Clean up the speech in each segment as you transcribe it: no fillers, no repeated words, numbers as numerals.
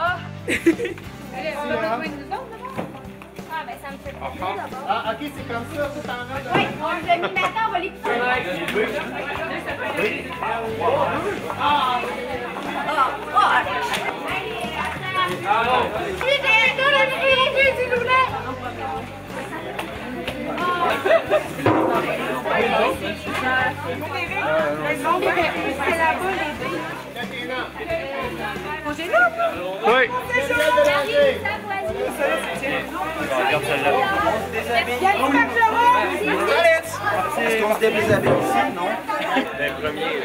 Ah! On va trouver nous autres, d'abord? Ah, ben ça me fait plaisir d'abord. Ah, ok, c'est comme ça, tout en rond. Oui, on l'a mis maintenant, on va l'écouter. Oui. Regarde celle-là. Est-ce qu'on se déshabille ici, non? Les premiers.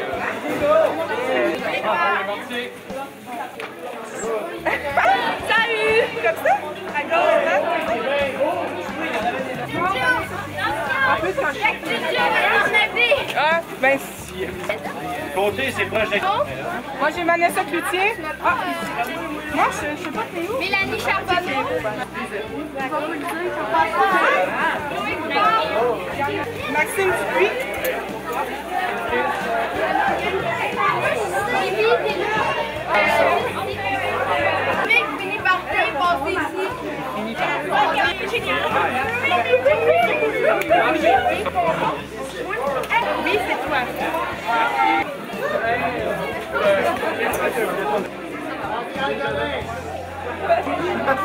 Salut! Comme ça? À gauche, hein? Ah, ben si. Côté, c'est projecteur. Moi, j'ai Vanessa Cloutier. Ah, moi, je sais pas t'es où. Mélanie Charbonneau. Maxime Dupuis. Sylvie, t'es là. Mec, fini par passer ici. Oui, c'est toi.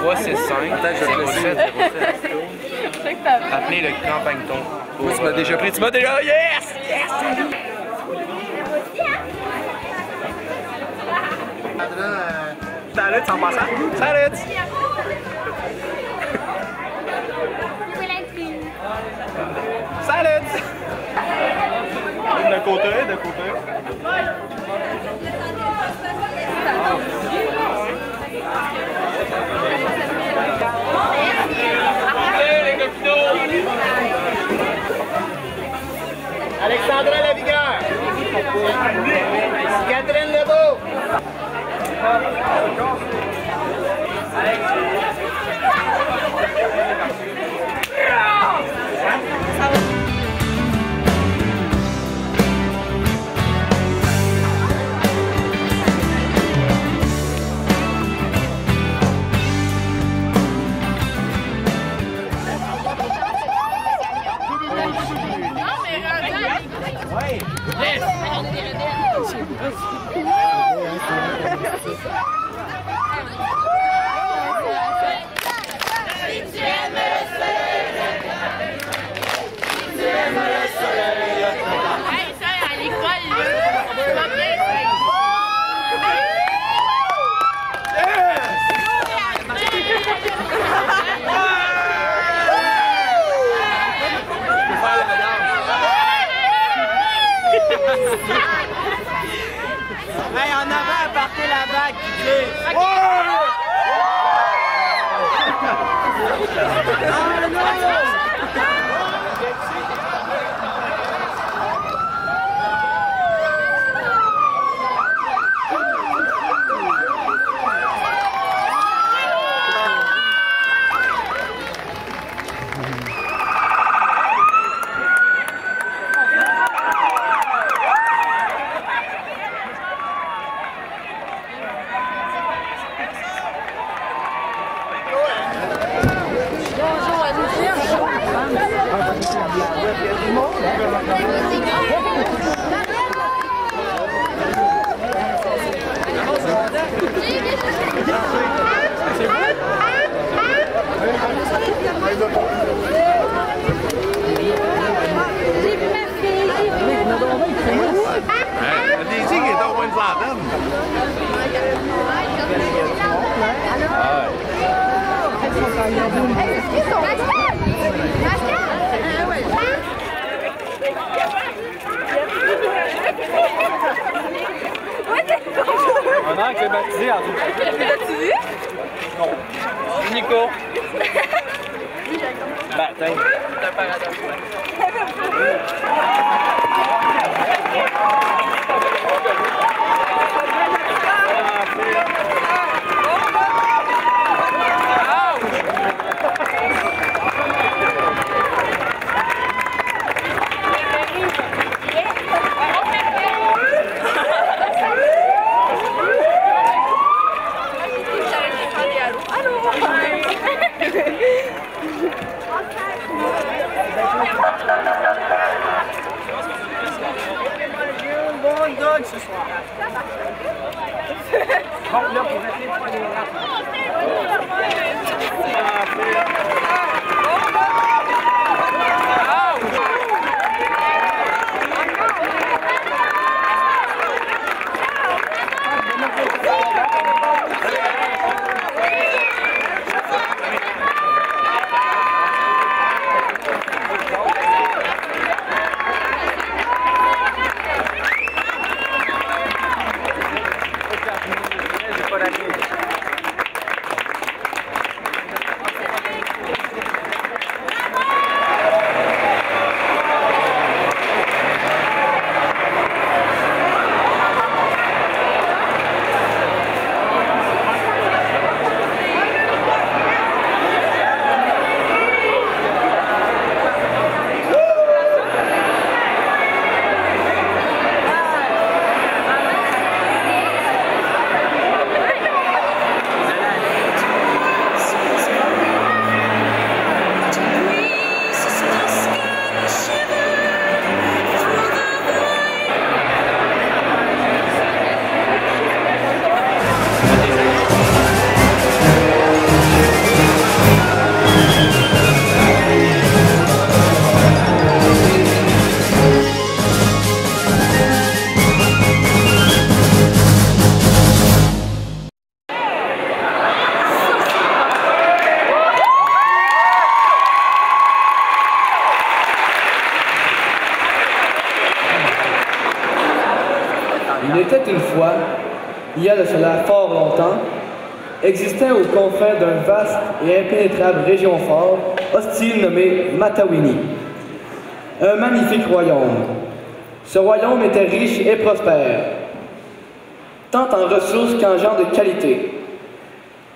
Ouais, c'est 5. Peut-être 07. Appelez le campagne-ton. Tu m'as déjà pris, tu m'as déjà... Yes! Yes! Salut, en passant. Salut! Salut! De côté, de côté. Alexandra Lavigueur. Catherine Lebeau. Hey, en avant, partez la vague qui tire. Un an que baptisé en tout cas. L'as-tu vu? Non. Nico. Baptême. C'est un paradoxe. Il était une fois, il y a de cela fort longtemps, existait aux confins d'une vaste et impénétrable région forte, hostile nommée Matawini. Un magnifique royaume. Ce royaume était riche et prospère, tant en ressources qu'en gens de qualité.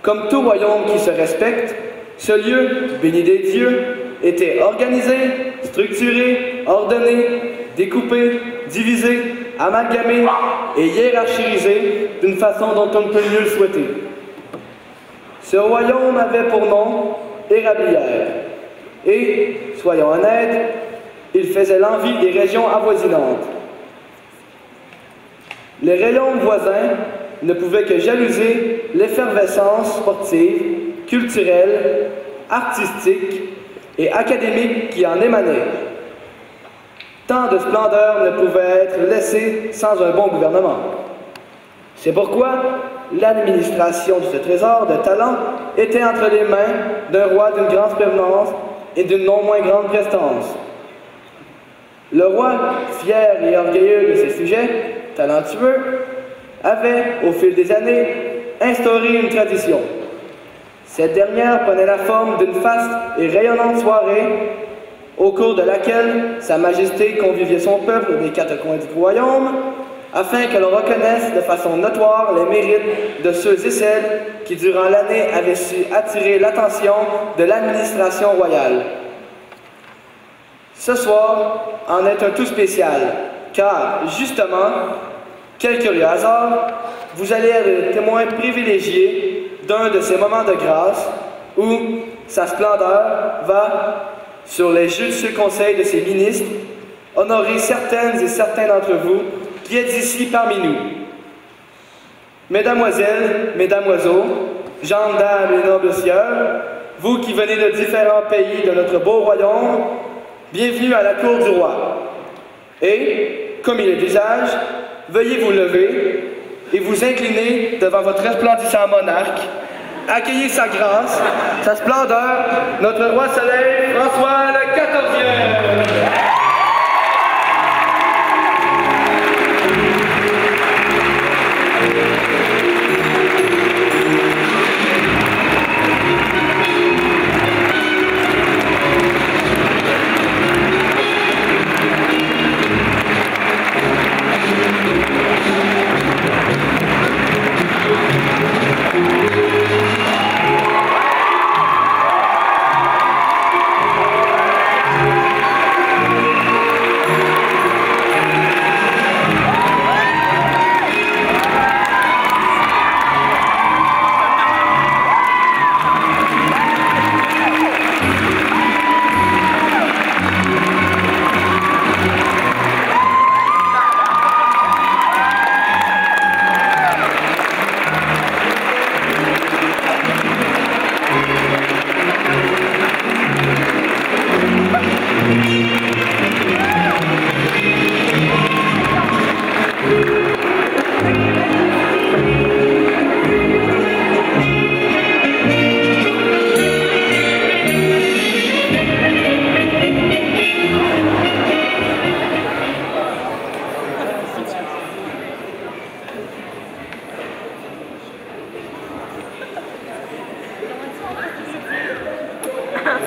Comme tout royaume qui se respecte, ce lieu, béni des dieux, était organisé, structuré, ordonné, découpé, divisé, amalgamé et hiérarchisé d'une façon dont on ne peut mieux le souhaiter. Ce royaume avait pour nom Érablière et, soyons honnêtes, il faisait l'envie des régions avoisinantes. Les royaumes voisins ne pouvaient que jalouser l'effervescence sportive, culturelle, artistique et académique qui en émanait. Tant de splendeur ne pouvait être laissée sans un bon gouvernement. C'est pourquoi l'administration de ce trésor de talent était entre les mains d'un roi d'une grande prévenance et d'une non moins grande prestance. Le roi, fier et orgueilleux de ses sujets, talentueux, avait, au fil des années, instauré une tradition. Cette dernière prenait la forme d'une faste et rayonnante soirée, au cours de laquelle Sa Majesté conviviait son peuple des quatre coins du royaume, afin que l'on reconnaisse de façon notoire les mérites de ceux et celles qui, durant l'année, avaient su attirer l'attention de l'administration royale. Ce soir en est un tout spécial, car, justement, quel curieux hasard, vous allez être le témoin privilégié d'un de ces moments de grâce où sa splendeur va, sur les judicieux conseils de ses ministres, honorer certaines et certains d'entre vous qui êtes ici parmi nous. Mesdamoiselles, mesdamoiseaux, jeunes dames et nobles sieurs, vous qui venez de différents pays de notre beau royaume, bienvenue à la cour du roi. Et, comme il est d'usage, veuillez vous lever et vous incliner devant votre resplendissant monarque. Accueillez sa grâce, sa splendeur, notre roi soleil, François le XIVe.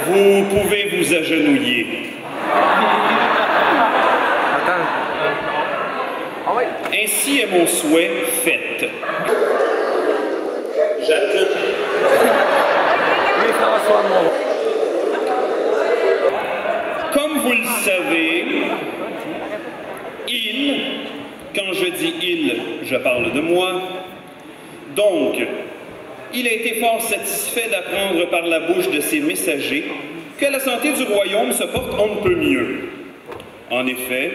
Vous pouvez vous agenouiller. Ainsi est mon souhait fait. J'attends. Comme vous le savez, il, quand je dis il, je parle de moi, donc, il a été fort satisfait d'apprendre par la bouche de ses messagers que la santé du royaume se porte on ne peut mieux. En effet,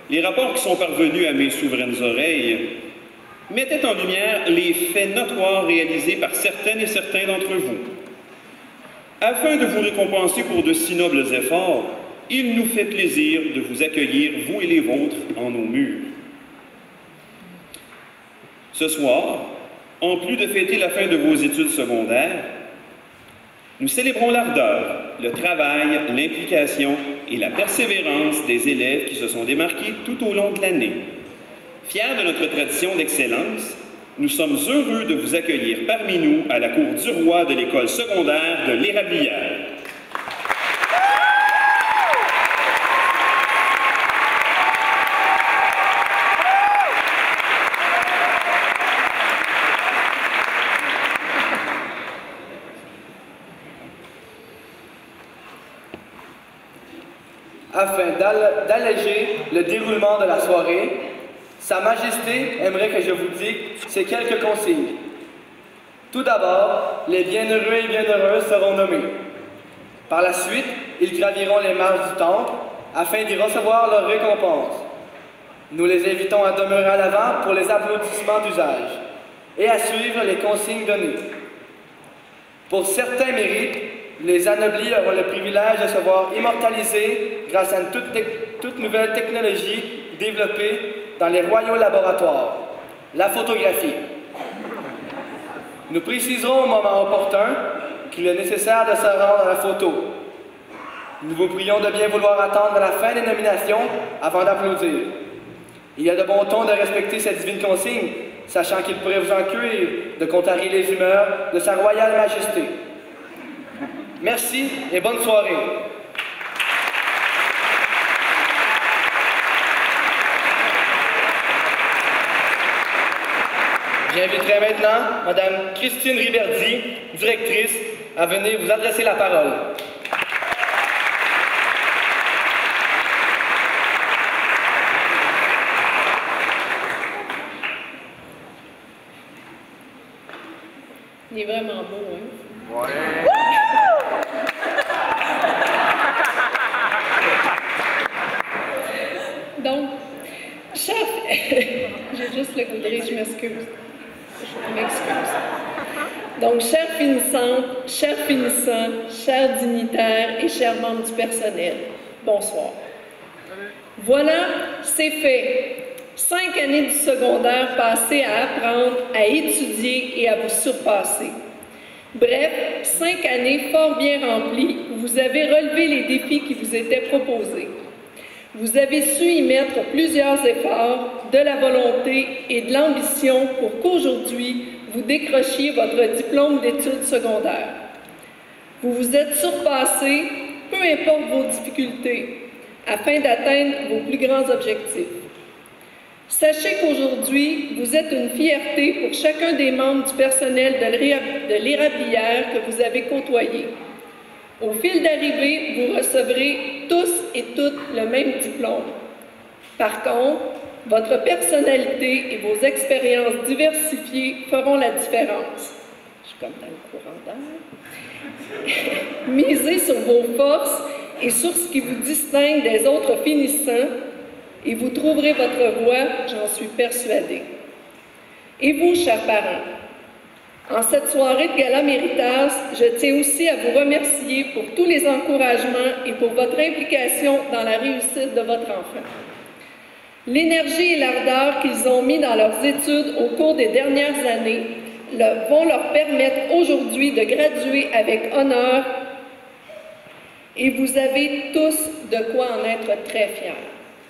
les rapports qui sont parvenus à mes souveraines oreilles mettaient en lumière les faits notoires réalisés par certaines et certains d'entre vous. Afin de vous récompenser pour de si nobles efforts, il nous fait plaisir de vous accueillir, vous et les vôtres, en nos murs. Ce soir, en plus de fêter la fin de vos études secondaires, nous célébrons l'ardeur, le travail, l'implication et la persévérance des élèves qui se sont démarqués tout au long de l'année. Fiers de notre tradition d'excellence, nous sommes heureux de vous accueillir parmi nous à la cour du roi de l'école secondaire de l'Érablière. Afin d'alléger le déroulement de la soirée, Sa Majesté aimerait que je vous dicte ces quelques consignes. Tout d'abord, les bienheureux et bienheureuses seront nommés. Par la suite, ils graviront les marches du temple afin d'y recevoir leur récompense. Nous les invitons à demeurer à l'avant pour les applaudissements d'usage et à suivre les consignes données. Pour certains mérites, les anoblis auront le privilège de se voir immortalisés grâce à une toute nouvelle technologie développée dans les royaux laboratoires, la photographie. Nous préciserons au moment opportun qu'il est nécessaire de se rendre à la photo. Nous vous prions de bien vouloir attendre la fin des nominations avant d'applaudir. Il y a de bon ton de respecter cette divine consigne, sachant qu'il pourrait vous en cuire de contrarier les humeurs de Sa Royale Majesté. Merci et bonne soirée. J'inviterai maintenant Mme Christine Riberdy, directrice, à venir vous adresser la parole. Il est vraiment beau, hein? Ouais. Donc, chef, j'ai juste le goudré, je m'excuse. Je m'excuse. Donc, chers finissants, chers dignitaires et chers membres du personnel, bonsoir. Voilà, c'est fait. 5 années du secondaire passées à apprendre, à étudier et à vous surpasser. Bref, 5 années fort bien remplies où vous avez relevé les défis qui vous étaient proposés. Vous avez su y mettre plusieurs efforts, de la volonté et de l'ambition pour qu'aujourd'hui, vous décrochiez votre diplôme d'études secondaires. Vous vous êtes surpassés, peu importe vos difficultés, afin d'atteindre vos plus grands objectifs. Sachez qu'aujourd'hui, vous êtes une fierté pour chacun des membres du personnel de l'Érablière que vous avez côtoyé. Au fil d'arrivée, vous recevrez tous et toutes le même diplôme. Par contre, votre personnalité et vos expériences diversifiées feront la différence. Je suis comme dans le courant d'air. Misez sur vos forces et sur ce qui vous distingue des autres finissants, et vous trouverez votre voie, j'en suis persuadée. Et vous, chers parents, en cette soirée de gala Méritage, je tiens aussi à vous remercier pour tous les encouragements et pour votre implication dans la réussite de votre enfant. L'énergie et l'ardeur qu'ils ont mis dans leurs études au cours des dernières années vont leur permettre aujourd'hui de graduer avec honneur et vous avez tous de quoi en être très fiers.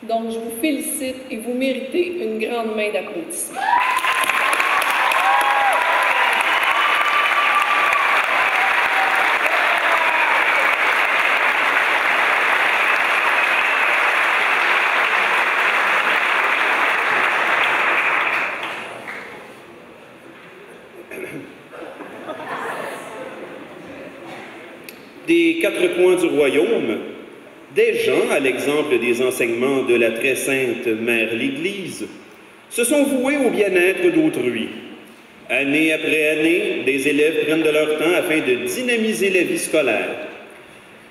Donc, je vous félicite et vous méritez une grande main d'applaudissements. Des quatre coins du royaume, des gens, à l'exemple des enseignements de la très sainte Mère l'Église, se sont voués au bien-être d'autrui. Année après année, des élèves prennent de leur temps afin de dynamiser la vie scolaire.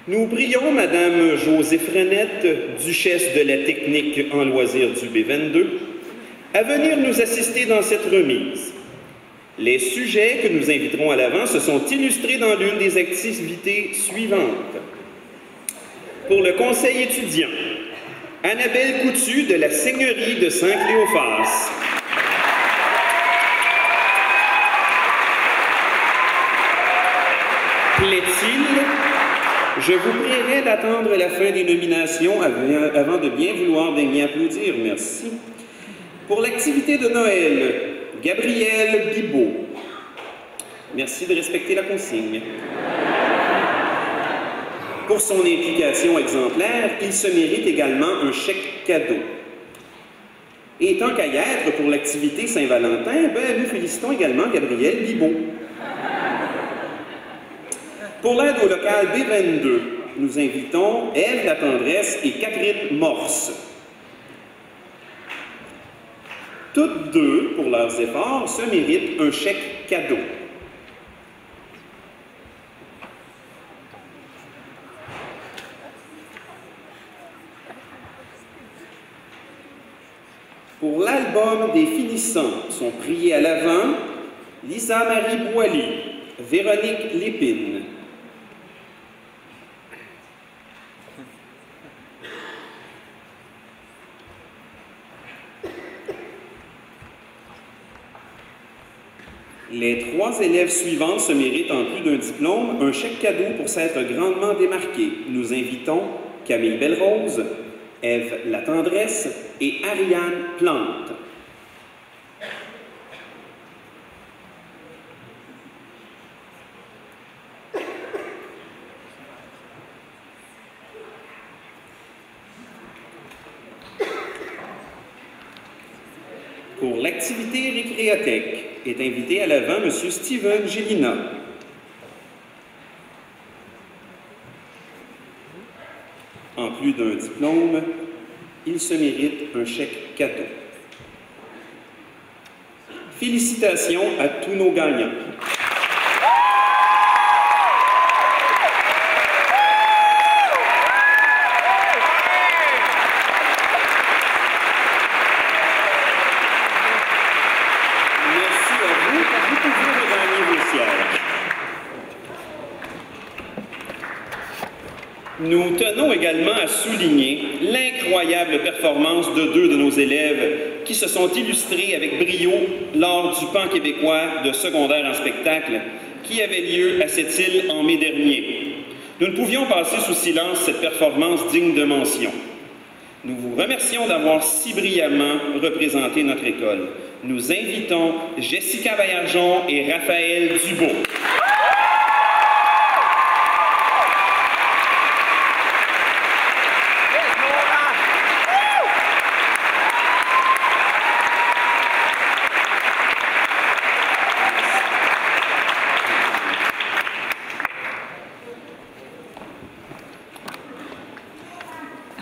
Nous prions Madame Josée Frenette, duchesse de la technique en loisirs du B22, à venir nous assister dans cette remise. Les sujets que nous inviterons à l'avant se sont illustrés dans l'une des activités suivantes. Pour le conseil étudiant, Annabelle Coutu de la Seigneurie de Saint-Cléophas. Plaît-il? Je vous prierai d'attendre la fin des nominations avant de bien vouloir daigner applaudir. Merci. Pour l'activité de Noël, Gabriel Bibeau. Merci de respecter la consigne. Pour son implication exemplaire, il se mérite également un chèque cadeau. Et tant qu'à y être pour l'activité Saint-Valentin, nous félicitons également Gabriel Bibeau. Pour l'aide au local B22, nous invitons Ève La Tendresse et Catherine Morse. Toutes deux, pour leurs efforts, se méritent un chèque cadeau. Pour l'album des finissants sont priés à l'avant Lisa Marie Boily, Véronique Lépine. Les 3 élèves suivants se méritent, en plus d'un diplôme, un chèque cadeau pour s'être grandement démarqués. Nous invitons Camille Belrose, Ève La Tendresse et Ariane Plante. Pour l'activité récréathèque, est invité à l'avant M. Steven Gélina. En plus d'un diplôme, il se mérite un chèque cadeau. Félicitations à tous nos gagnants. Nous tenons également à souligner l'incroyable performance de 2 de nos élèves qui se sont illustrés avec brio lors du Pan québécois de secondaire en spectacle qui avait lieu à cette île en mai dernier. Nous ne pouvions passer sous silence cette performance digne de mention. Nous vous remercions d'avoir si brillamment représenté notre école. Nous invitons Jessica Baillargeon et Raphaël Dubois.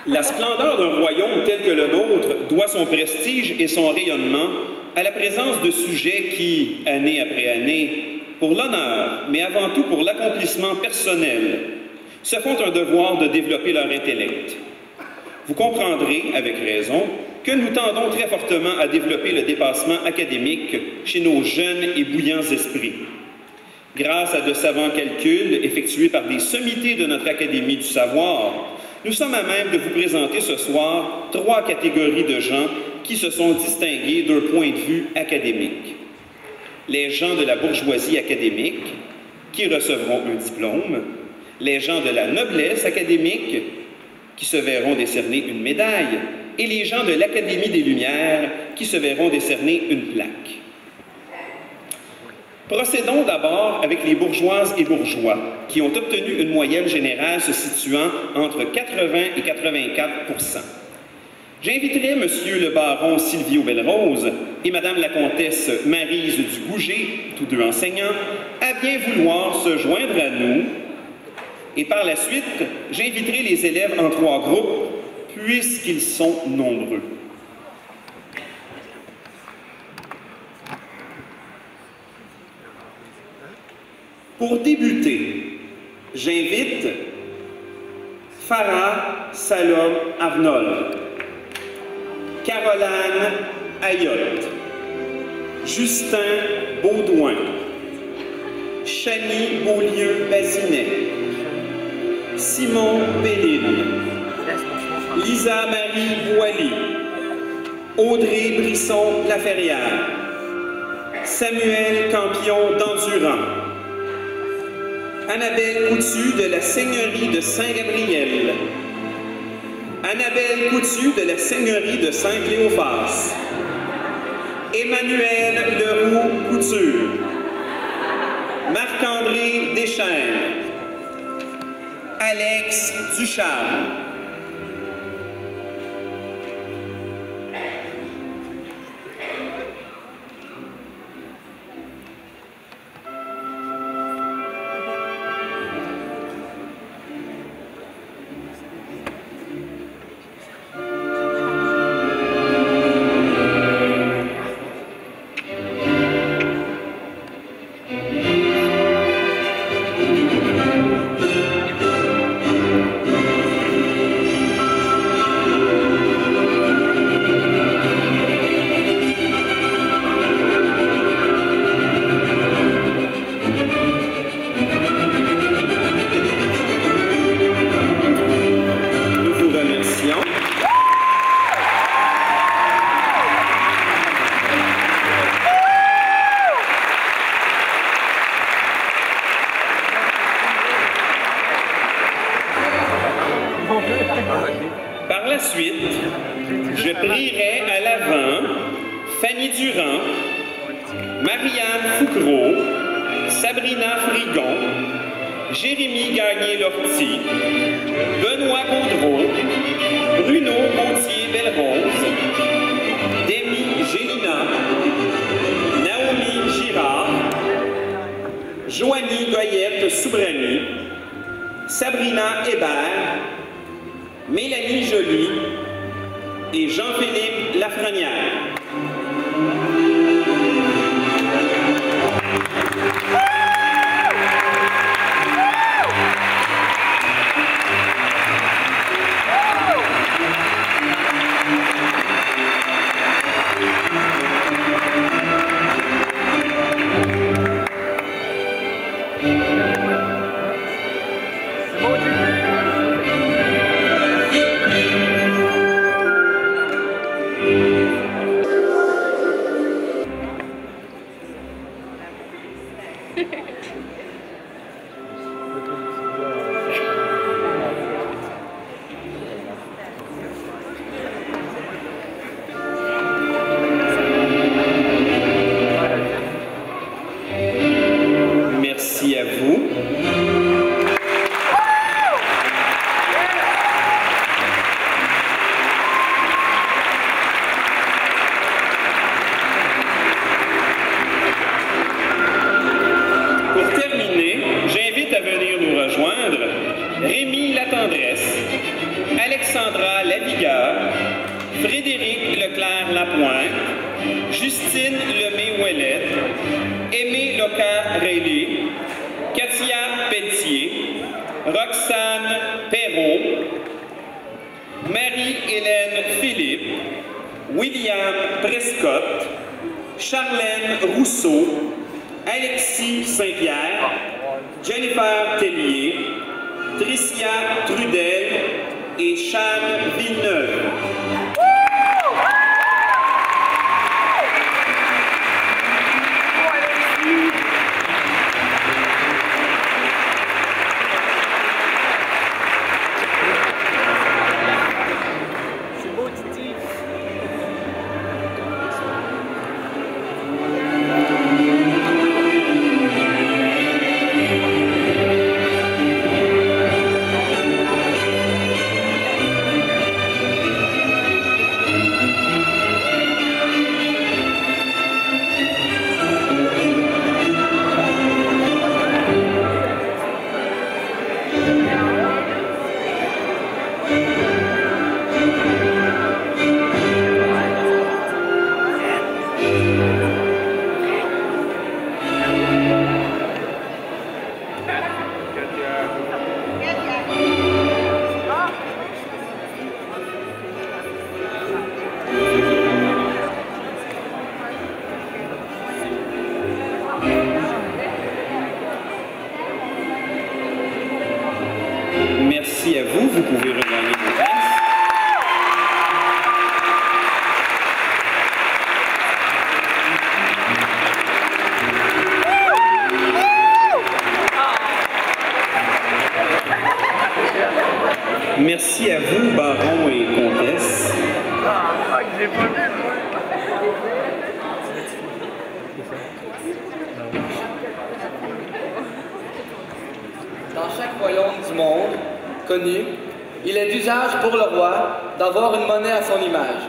La splendeur d'un royaume tel que le nôtre doit son prestige et son rayonnement à la présence de sujets qui, année après année, pour l'honneur, mais avant tout pour l'accomplissement personnel, se font un devoir de développer leur intellect. Vous comprendrez, avec raison, que nous tendons très fortement à développer le dépassement académique chez nos jeunes et bouillants esprits. Grâce à de savants calculs effectués par des sommités de notre Académie du savoir, nous sommes à même de vous présenter ce soir 3 catégories de gens qui se sont distingués d'un point de vue académique. Les gens de la bourgeoisie académique, qui recevront un diplôme, les gens de la noblesse académique, qui se verront décerner une médaille, et les gens de l'Académie des Lumières, qui se verront décerner une plaque. Procédons d'abord avec les bourgeoises et bourgeois, qui ont obtenu une moyenne générale se situant entre 80 et 84 %. J'inviterai M. le baron Silvio Belrose et Mme la comtesse Maryse du Gouget, tous 2 enseignants, à bien vouloir se joindre à nous. Et par la suite, j'inviterai les élèves en 3 groupes, puisqu'ils sont nombreux. Pour débuter, j'invite Farah Salom Arnold, Caroline Ayotte, Justin Baudouin, Chani Beaulieu-Bazinet, Simon Bellil, Lisa Marie Boily, Audrey Brisson-Laferrière, Samuel Campion d'Endurant, Annabelle Coutu de la Seigneurie de Saint-Gabriel, Annabelle Coutu de la Seigneurie de Saint-Cléophas, Emmanuel Leroux-Couture. Marc-André Deschênes. Alex Ducharme. Par la suite, je prierai à l'avant Fanny Durand, Marianne Foucreau, Sabrina Frigon, Jérémy Gagné-Lortie, Benoît Gaudreau, Bruno Gauthier-Belrose, Demi Gélina, Naomi Girard, Joanie Goyette-Soubrani, Sabrina Hébert, Mélanie Joly et Jean-Philippe Lafrenière. Merci à vous. Pour terminer, j'invite à venir nous rejoindre Rémi Latendresse, Alexandra Lavigueur, Frédéric Leclerc-Lapointe, Justine Lemay-Ouellette, Aimé Loca-Rayleigh, Katia Pelletier, Roxane Perrault, Marie-Hélène Philippe, William Prescott, Charlène Rousseau, Alexis Saint-Pierre, Jennifer Tellier, Tricia Trudel et Chane Villeneuve. Merci à vous, vous pouvez regagner vos places. Merci à vous, barons et comtesses. dans chaque royaume du monde connu, il est d'usage pour le roi d'avoir une monnaie à son image.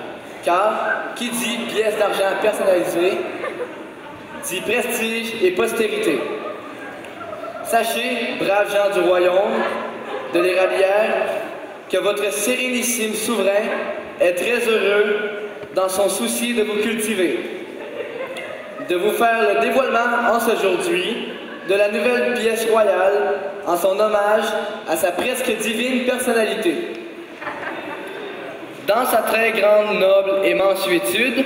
Car, qui dit pièce d'argent personnalisée, dit prestige et postérité. Sachez, braves gens du royaume de l'Érablière, que votre sérénissime souverain est très heureux dans son souci de vous cultiver, de vous faire le dévoilement en ce aujourd'hui de la nouvelle pièce royale en son hommage à sa presque divine personnalité. Dans sa très grande, noble et mansuétude,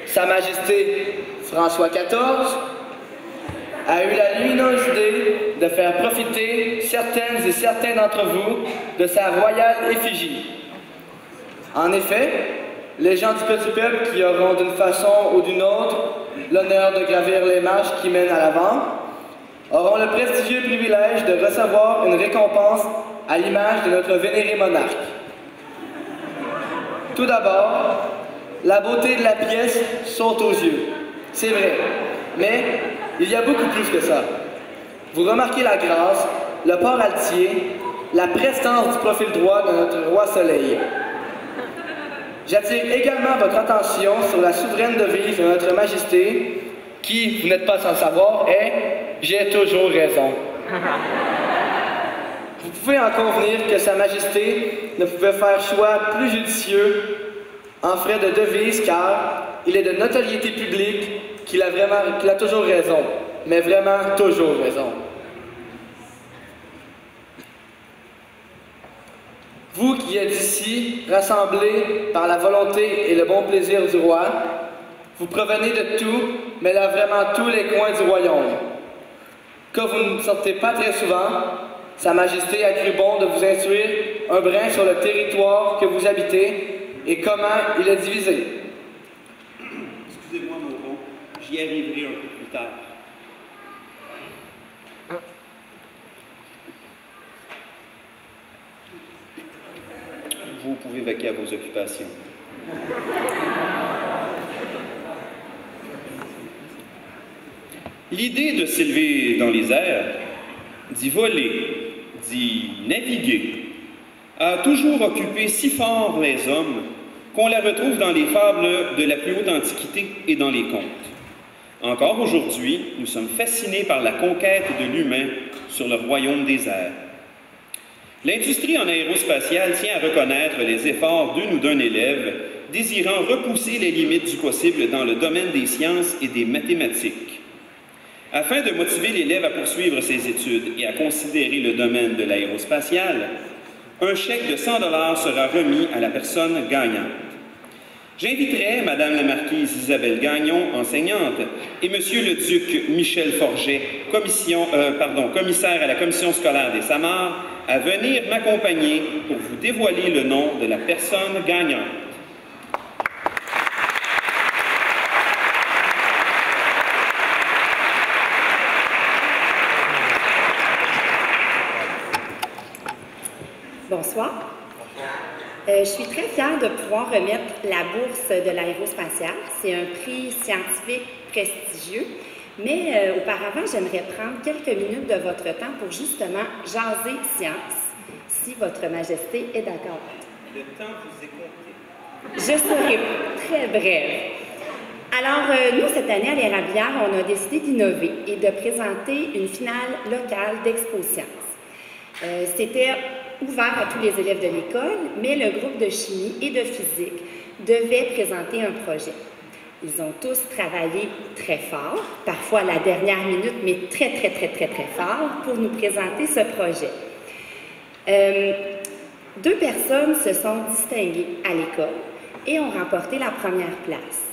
Sa Majesté François XIV a eu la lumineuse idée de faire profiter certaines et certains d'entre vous de sa royale effigie. En effet, les gens du petit peuple qui auront d'une façon ou d'une autre l'honneur de gravir les marches qui mènent à l'avant auront le prestigieux privilège de recevoir une récompense à l'image de notre vénéré monarque. Tout d'abord, la beauté de la pièce saute aux yeux. C'est vrai, mais il y a beaucoup plus que ça. Vous remarquez la grâce, le port altier, la prestance du profil droit de notre roi Soleil. J'attire également votre attention sur la souveraine devise de notre Majesté, qui, vous n'êtes pas sans savoir, est « J'ai toujours raison ». Vous pouvez en convenir que Sa Majesté ne pouvait faire choix plus judicieux en frais de devise, car il est de notoriété publique qu'il a toujours raison, mais vraiment toujours raison. Vous qui êtes ici, rassemblés par la volonté et le bon plaisir du roi, vous provenez de tout, mais là vraiment tous les coins du royaume. Que vous ne sortez pas très souvent, Sa Majesté a cru bon de vous instruire un brin sur le territoire que vous habitez et comment il est divisé. Excusez-moi, Moreau, j'y arriverai un peu plus tard. Vous pouvez vaquer à vos occupations. L'idée de s'élever dans les airs, d'y voler, d'y naviguer, a toujours occupé si fort les hommes qu'on la retrouve dans les fables de la plus haute antiquité et dans les contes. Encore aujourd'hui, nous sommes fascinés par la conquête de l'humain sur le royaume des airs. L'industrie en aérospatiale tient à reconnaître les efforts d'une ou d'un élève désirant repousser les limites du possible dans le domaine des sciences et des mathématiques. Afin de motiver l'élève à poursuivre ses études et à considérer le domaine de l'aérospatial, un chèque de 100 $ sera remis à la personne gagnante. J'inviterai Madame la Marquise Isabelle Gagnon, enseignante, et Monsieur le Duc Michel Forget, commissaire à la Commission scolaire des Samars, à venir m'accompagner pour vous dévoiler le nom de la personne gagnante. Bonsoir. Je suis très fière de pouvoir remettre la bourse de l'aérospatiale. C'est un prix scientifique prestigieux, mais auparavant, j'aimerais prendre quelques minutes de votre temps pour justement jaser science, si votre Majesté est d'accord. Le temps vous est compté. Je serai très brève. Alors, nous, cette année, à l'Érablière, on a décidé d'innover et de présenter une finale locale d'Expo Science. C'était ouvert à tous les élèves de l'école, mais le groupe de chimie et de physique devait présenter un projet. Ils ont tous travaillé très fort, parfois à la dernière minute, mais très fort, pour nous présenter ce projet. 2 personnes se sont distinguées à l'école et ont remporté la première place.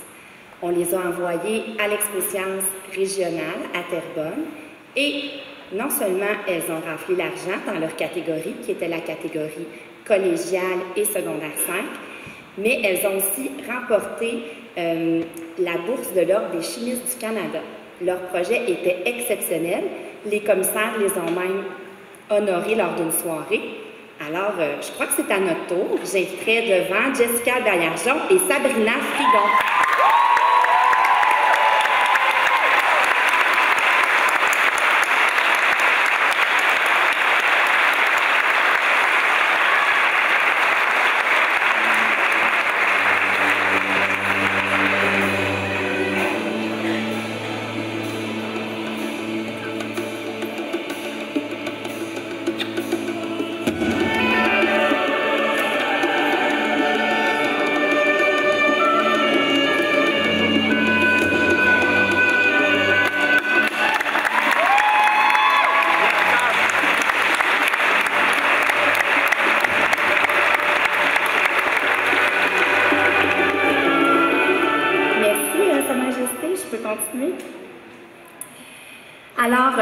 On les a envoyées à l'Expo Science régionale à Terrebonne et non seulement elles ont raflé l'argent dans leur catégorie, qui était la catégorie collégiale et secondaire 5, mais elles ont aussi remporté la bourse de l'Ordre des chimistes du Canada. Leur projet était exceptionnel. Les commissaires les ont même honorés lors d'une soirée. Alors, je crois que c'est à notre tour. J'inviterai devant Jessica Baillargeon et Sabrina Frigon.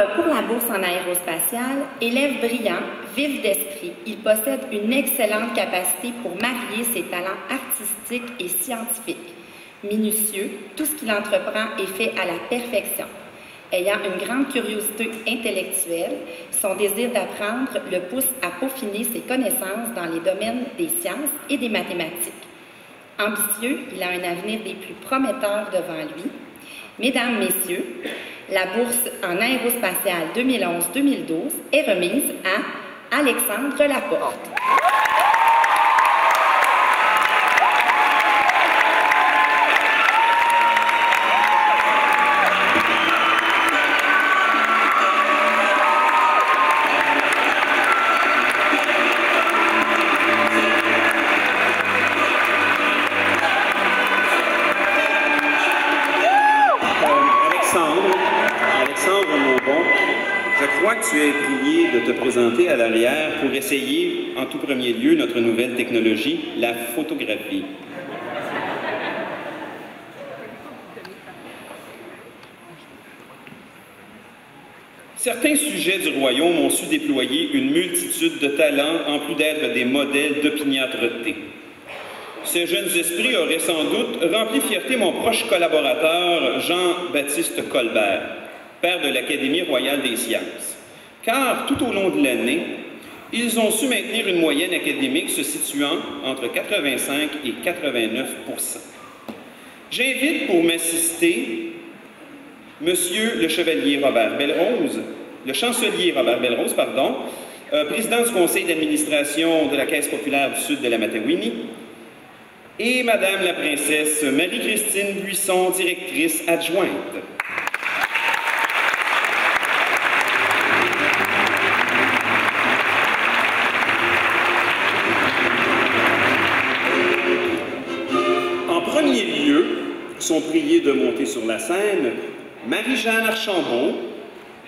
pour la bourse en aérospatiale, élève brillant, vif d'esprit, il possède une excellente capacité pour marier ses talents artistiques et scientifiques. Minutieux, tout ce qu'il entreprend est fait à la perfection. Ayant une grande curiosité intellectuelle, son désir d'apprendre le pousse à peaufiner ses connaissances dans les domaines des sciences et des mathématiques. Ambitieux, il a un avenir des plus prometteurs devant lui. Mesdames, Messieurs, la bourse en aérospatiale 2011-2012 est remise à Alexandre Laporte. Je crois que tu es prié de te présenter à l'arrière pour essayer, en tout premier lieu, notre nouvelle technologie, la photographie. Certains sujets du royaume ont su déployer une multitude de talents en plus d'être des modèles d'opiniâtreté. Ces jeunes esprits auraient sans doute rempli fierté mon proche collaborateur Jean-Baptiste Colbert, père de l'Académie royale des sciences, car tout au long de l'année, ils ont su maintenir une moyenne académique se situant entre 85 et 89 %. J'invite pour m'assister Monsieur le chevalier Robert Belrose, le chancelier Robert Belrose, pardon, président du conseil d'administration de la Caisse populaire du Sud de la Matawini, et Madame la princesse Marie-Christine Buisson, directrice adjointe. En premier lieu, sont priés de monter sur la scène Marie-Jeanne Archambault,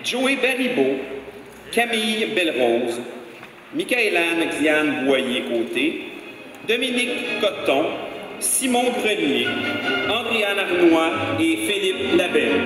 Joey Baribeau, Camille Belrose, Michaëlane Xiane Boyer-Côté, Dominique Coton, Simon Grenier, Andréane Arnois et Philippe Labelle.